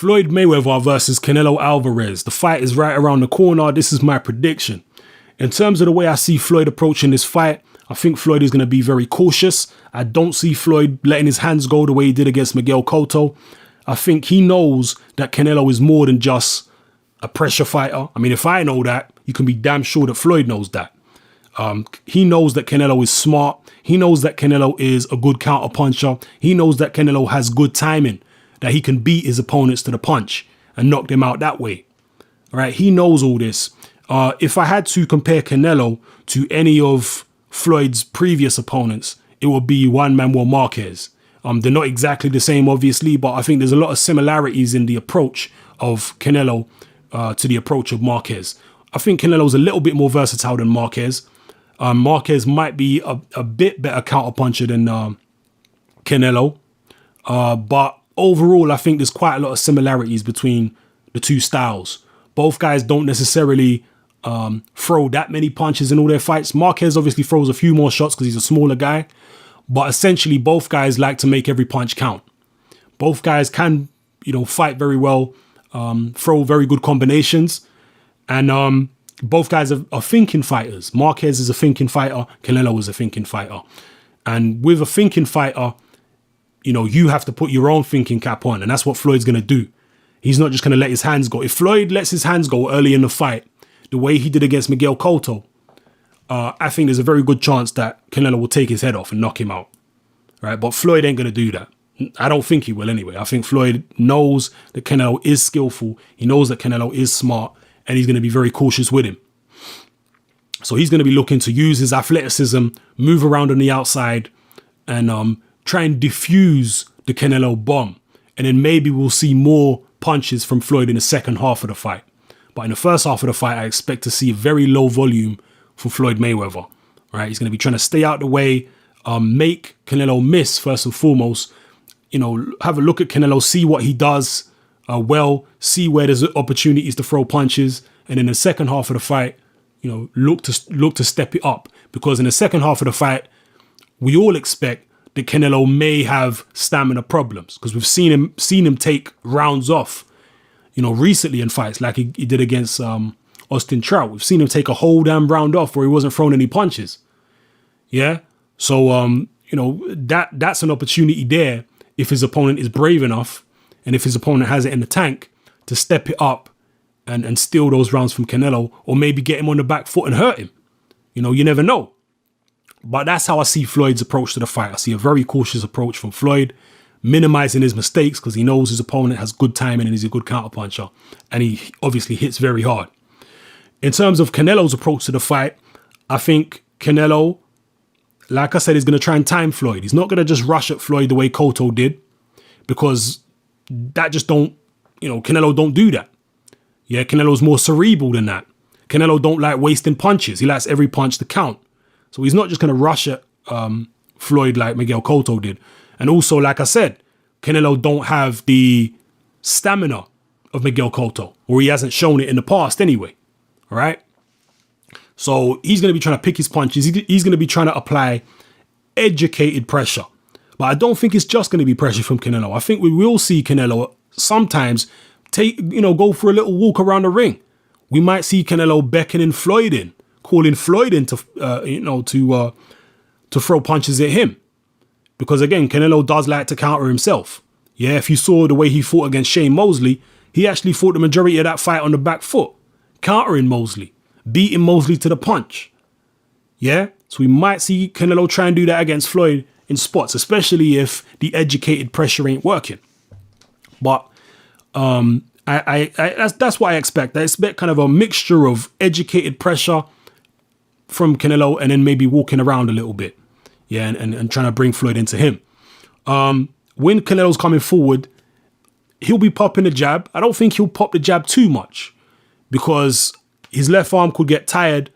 Floyd Mayweather versus Canelo Alvarez. The fight is right around the corner. This is my prediction. In terms of the way I see Floyd approaching this fight, I think Floyd is going to be very cautious. I don't see Floyd letting his hands go the way he did against Miguel Cotto. I think he knows that Canelo is more than just a pressure fighter. I mean, if I know that, you can be damn sure that Floyd knows that. He knows that Canelo is smart. He knows that Canelo is a good counter puncher. He knows that Canelo has good timing, that he can beat his opponents to the punch and knock them out that way. All right, he knows all this. If I had to compare Canelo to any of Floyd's previous opponents, it would be Juan Manuel Marquez. They're not exactly the same, obviously, but I think there's a lot of similarities in the approach of Canelo to the approach of Marquez. I think Canelo's a little bit more versatile than Marquez. Marquez might be a bit better counterpuncher than Canelo. But overall, I think there's quite a lot of similarities between the two styles. Both guys don't necessarily throw that many punches in all their fights. Marquez obviously throws a few more shots because he's a smaller guy. But essentially, both guys like to make every punch count. Both guys can, fight very well, throw very good combinations. And both guys are thinking fighters. Marquez is a thinking fighter. Canelo is a thinking fighter. And with a thinking fighter, you have to put your own thinking cap on. And that's what Floyd's going to do. He's not just going to let his hands go. If Floyd lets his hands go early in the fight, the way he did against Miguel Cotto, I think there's a very good chance that Canelo will take his head off and knock him out. Right? But Floyd ain't going to do that. I don't think he will anyway. I think Floyd knows that Canelo is skillful. He knows that Canelo is smart. And he's going to be very cautious with him. So he's going to be looking to use his athleticism, move around on the outside, and try and diffuse the Canelo bomb. And then maybe we'll see more punches from Floyd in the second half of the fight. But in the first half of the fight, I expect to see a very low volume from Floyd Mayweather. Right? He's going to be trying to stay out the way, make Canelo miss first and foremost. Have a look at Canelo, see what he does see where there's opportunities to throw punches, and in the second half of the fight, look to step it up, because in the second half of the fight, we all expect that Canelo may have stamina problems, because we've seen him take rounds off, recently in fights like he did against Austin Trout. We've seen him take a whole damn round off where he wasn't throwing any punches. Yeah, so that's an opportunity there if his opponent is brave enough. And if his opponent has it in the tank, to step it up and steal those rounds from Canelo, or maybe get him on the back foot and hurt him. You never know. But that's how I see Floyd's approach to the fight. I see a very cautious approach from Floyd, minimizing his mistakes because he knows his opponent has good timing and he's a good counterpuncher. And he obviously hits very hard. In terms of Canelo's approach to the fight, I think Canelo, like I said, is going to try and time Floyd. He's not going to just rush at Floyd the way Cotto did, because that just Canelo don't do that. Yeah, Canelo's more cerebral than that. Canelo don't like wasting punches. He likes every punch to count. So he's not just going to rush at Floyd like Miguel Cotto did. And also, like I said, Canelo don't have the stamina of Miguel Cotto, or he hasn't shown it in the past anyway. All right. So he's going to be trying to pick his punches. He's going to be trying to apply educated pressure. But I don't think it's just going to be pressure from Canelo. I think we will see Canelo sometimes go for a little walk around the ring. We might see Canelo beckoning Floyd in, calling Floyd in to throw punches at him. Because again, Canelo does like to counter himself. Yeah, if you saw the way he fought against Shane Mosley, he actually fought the majority of that fight on the back foot, countering Mosley, beating Mosley to the punch. Yeah, so we might see Canelo try and do that against Floyd in spots, especially if the educated pressure ain't working. But that's what I expect. I expect kind of a mixture of educated pressure from Canelo and then maybe walking around a little bit. Yeah, and trying to bring Floyd into him. When Canelo's coming forward, he'll be popping the jab. I don't think he'll pop the jab too much, because his left arm could get tired.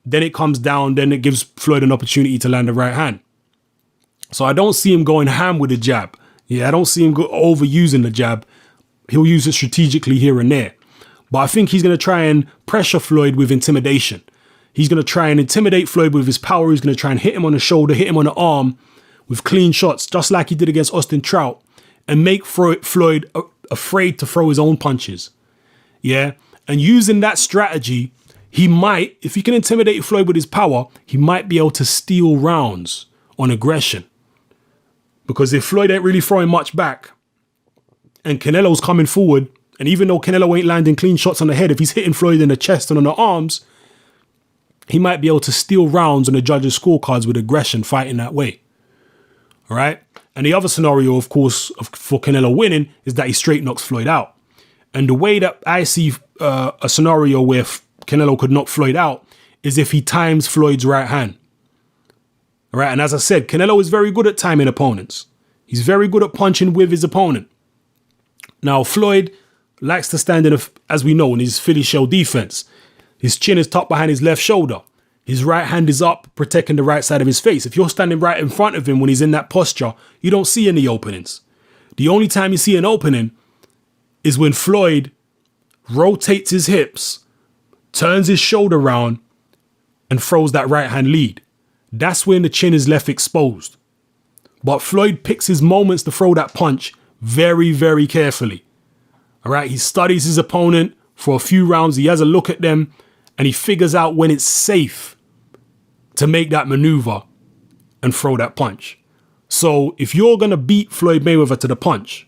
Then it comes down. Then it gives Floyd an opportunity to land the right hand. So I don't see him going ham with the jab. Yeah, I don't see him overusing the jab. He'll use it strategically here and there. But I think he's going to try and pressure Floyd with intimidation. He's going to try and intimidate Floyd with his power. He's going to try and hit him on the shoulder, hit him on the arm with clean shots, just like he did against Austin Trout, and make Floyd afraid to throw his own punches. Yeah. And using that strategy, he might, if he can intimidate Floyd with his power, he might be able to steal rounds on aggression. Because if Floyd ain't really throwing much back and Canelo's coming forward, and even though Canelo ain't landing clean shots on the head, if he's hitting Floyd in the chest and on the arms, he might be able to steal rounds on the judges' scorecards with aggression, fighting that way. All right. And the other scenario, of course, for Canelo winning is that he straight knocks Floyd out. And the way that I see a scenario where Canelo could knock Floyd out is if he times Floyd's right hand. All right. And as I said, Canelo is very good at timing opponents. He's very good at punching with his opponent. Now, Floyd likes to stand in, as we know, in his Philly shell defense. His chin is tucked behind his left shoulder. His right hand is up, protecting the right side of his face. If you're standing right in front of him when he's in that posture, you don't see any openings. The only time you see an opening is when Floyd rotates his hips, turns his shoulder around, and throws that right hand lead. That's when the chin is left exposed. But Floyd picks his moments to throw that punch very, very carefully. All right, he studies his opponent for a few rounds. He has a look at them and he figures out when it's safe to make that maneuver and throw that punch. So if you're going to beat Floyd Mayweather to the punch,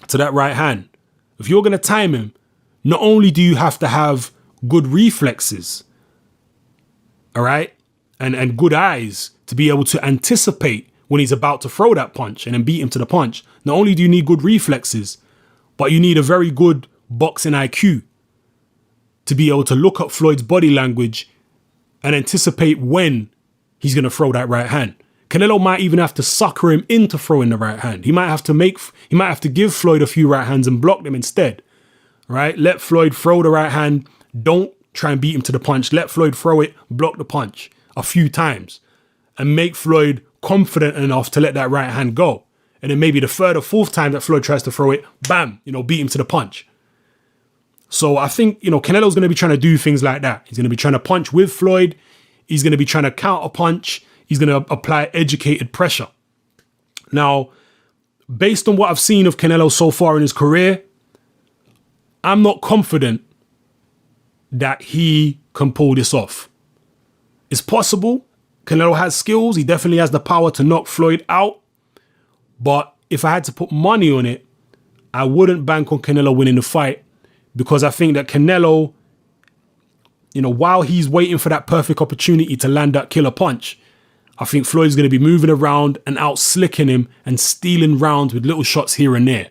to that right hand, if you're going to time him, not only do you have to have good reflexes, all right, and good eyes to be able to anticipate when he's about to throw that punch and then beat him to the punch. Not only do you need good reflexes, but you need a very good boxing IQ to be able to look at Floyd's body language and anticipate when he's going to throw that right hand. Canelo might even have to sucker him into throwing the right hand. He might have to give Floyd a few right hands and block them instead. Right? Let Floyd throw the right hand. Don't try and beat him to the punch. Let Floyd throw it, block the punch a few times and make Floyd confident enough to let that right hand go. And then maybe the third or fourth time that Floyd tries to throw it, bam, beat him to the punch. So I think, Canelo's going to be trying to do things like that. He's going to be trying to punch with Floyd. He's going to be trying to counter punch. He's going to apply educated pressure. Now, based on what I've seen of Canelo so far in his career, I'm not confident that he can pull this off. It's possible. Canelo has skills. He definitely has the power to knock Floyd out. But if I had to put money on it, I wouldn't bank on Canelo winning the fight, because I think that Canelo, while he's waiting for that perfect opportunity to land that killer punch, I think Floyd's going to be moving around and out slicking him and stealing rounds with little shots here and there.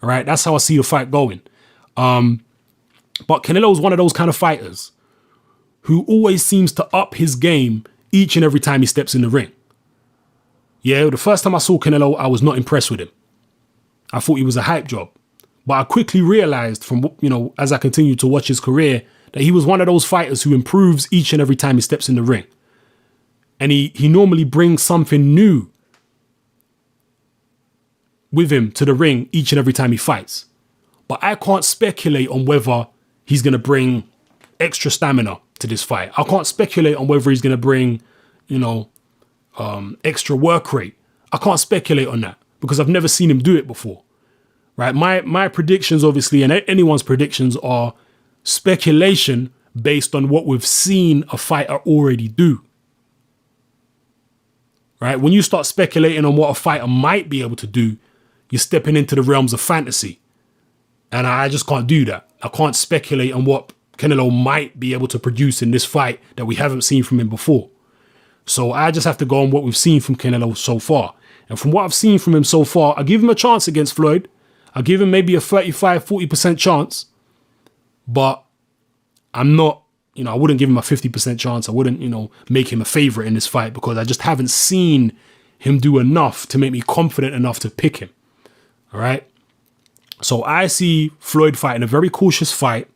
All right, that's how I see the fight going. But Canelo's one of those kind of fighters who always seems to up his game each and every time he steps in the ring. Yeah, the first time I saw Canelo, I was not impressed with him. I thought he was a hype job. But I quickly realized from, as I continued to watch his career, that he was one of those fighters who improves each and every time he steps in the ring. And he normally brings something new with him to the ring each and every time he fights. But I can't speculate on whether he's going to bring extra stamina to this fight. I can't speculate on whether he's going to bring, extra work rate. I can't speculate on that because I've never seen him do it before. Right? My predictions, obviously, and anyone's predictions are speculation based on what we've seen a fighter already do. Right? When you start speculating on what a fighter might be able to do, you're stepping into the realms of fantasy. And I just can't do that. I can't speculate on what Canelo might be able to produce in this fight that we haven't seen from him before. So I just have to go on what we've seen from Canelo so far. And from what I've seen from him so far, I give him a chance against Floyd. I give him maybe a 35-40% chance. But I'm not, I wouldn't give him a 50% chance. I wouldn't, make him a favorite in this fight because I just haven't seen him do enough to make me confident enough to pick him. All right. So I see Floyd fighting a very cautious fight,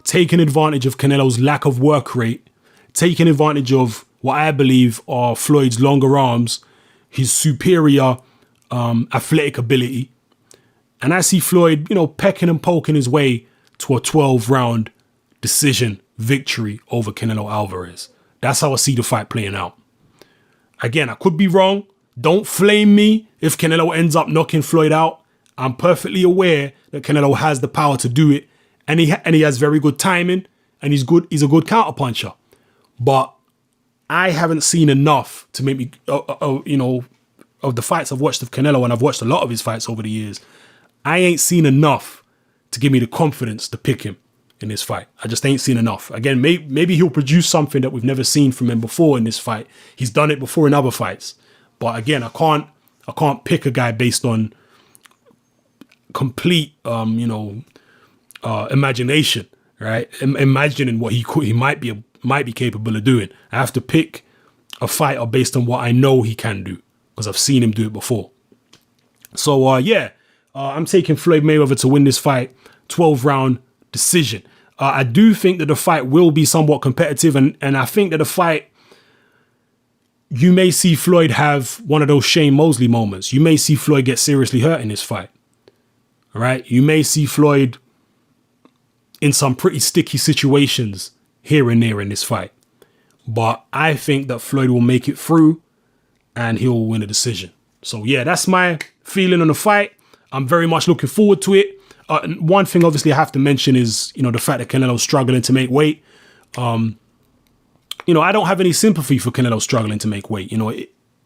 taking advantage of Canelo's lack of work rate, taking advantage of what I believe are Floyd's longer arms, his superior athletic ability. And I see Floyd, pecking and poking his way to a 12-round decision victory over Canelo Alvarez. That's how I see the fight playing out. Again, I could be wrong. Don't flame me if Canelo ends up knocking Floyd out. I'm perfectly aware that Canelo has the power to do it, and he has very good timing, and he's a good counterpuncher. But I haven't seen enough to make me, of the fights I've watched of Canelo, and I've watched a lot of his fights over the years, I ain't seen enough to give me the confidence to pick him in this fight. I just ain't seen enough. Again, maybe he'll produce something that we've never seen from him before in this fight. He's done it before in other fights. But again, I can't pick a guy based on complete, imagination, right? Imagining what he might be capable of doing. I have to pick a fighter based on what I know he can do, because I've seen him do it before. So, I'm taking Floyd Mayweather to win this fight, 12-round decision. I do think that the fight will be somewhat competitive, and I think that the fight, you may see Floyd have one of those Shane Mosley moments. You may see Floyd get seriously hurt in this fight. All right? You may see Floyd in some pretty sticky situations here and there in this fight. But I think that Floyd will make it through and he'll win a decision. So, yeah, that's my feeling on the fight. I'm very much looking forward to it. One thing, obviously, I have to mention is, the fact that Canelo's struggling to make weight. I don't have any sympathy for Canelo struggling to make weight.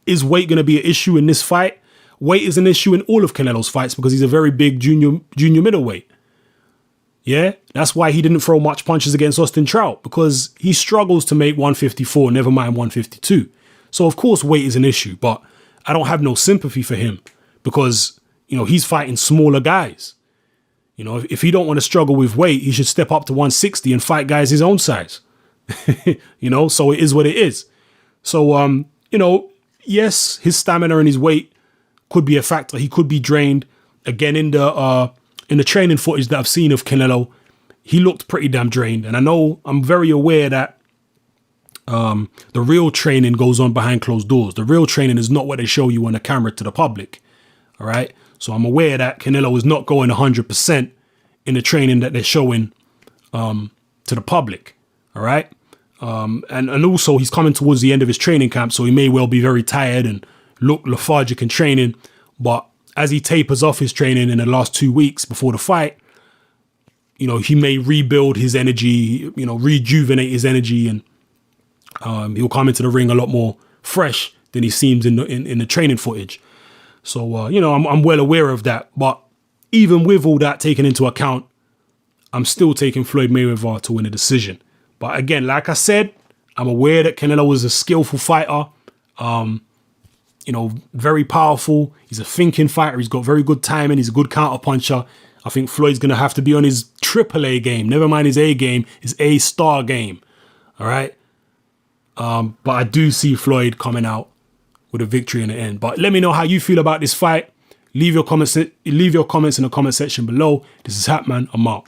Is weight going to be an issue in this fight? Weight is an issue in all of Canelo's fights because he's a very big junior middleweight. Yeah, that's why he didn't throw much punches against Austin Trout, because he struggles to make 154, never mind 152. So, of course, weight is an issue, but I don't have no sympathy for him because, he's fighting smaller guys. If he don't want to struggle with weight, he should step up to 160 and fight guys his own size. So it is what it is. So, yes, his stamina and his weight could be a factor. He could be drained. Again, in the training footage that I've seen of Canelo, he looked pretty damn drained. And I'm very aware that the real training goes on behind closed doors. The real training is not what they show you on the camera to the public. All right. So I'm aware that Canelo is not going 100% in the training that they're showing to the public. All right. And also he's coming towards the end of his training camp, so he may well be very tired and look lethargic in training. But as he tapers off his training in the last 2 weeks before the fight, he may rebuild his energy, rejuvenate his energy, and he'll come into the ring a lot more fresh than he seems in the training footage. So, I'm well aware of that. But even with all that taken into account, I'm still taking Floyd Mayweather to win a decision. But again, like I said, I'm aware that Canelo is a skillful fighter, very powerful. He's a thinking fighter. He's got very good timing. He's a good counter puncher. I think Floyd's going to have to be on his AAA game. Never mind his A game, his A-star game. All right. But I do see Floyd coming out with a victory in the end. But let me know how you feel about this fight. Leave your comments in the comment section below. This is Hatman. I'm out.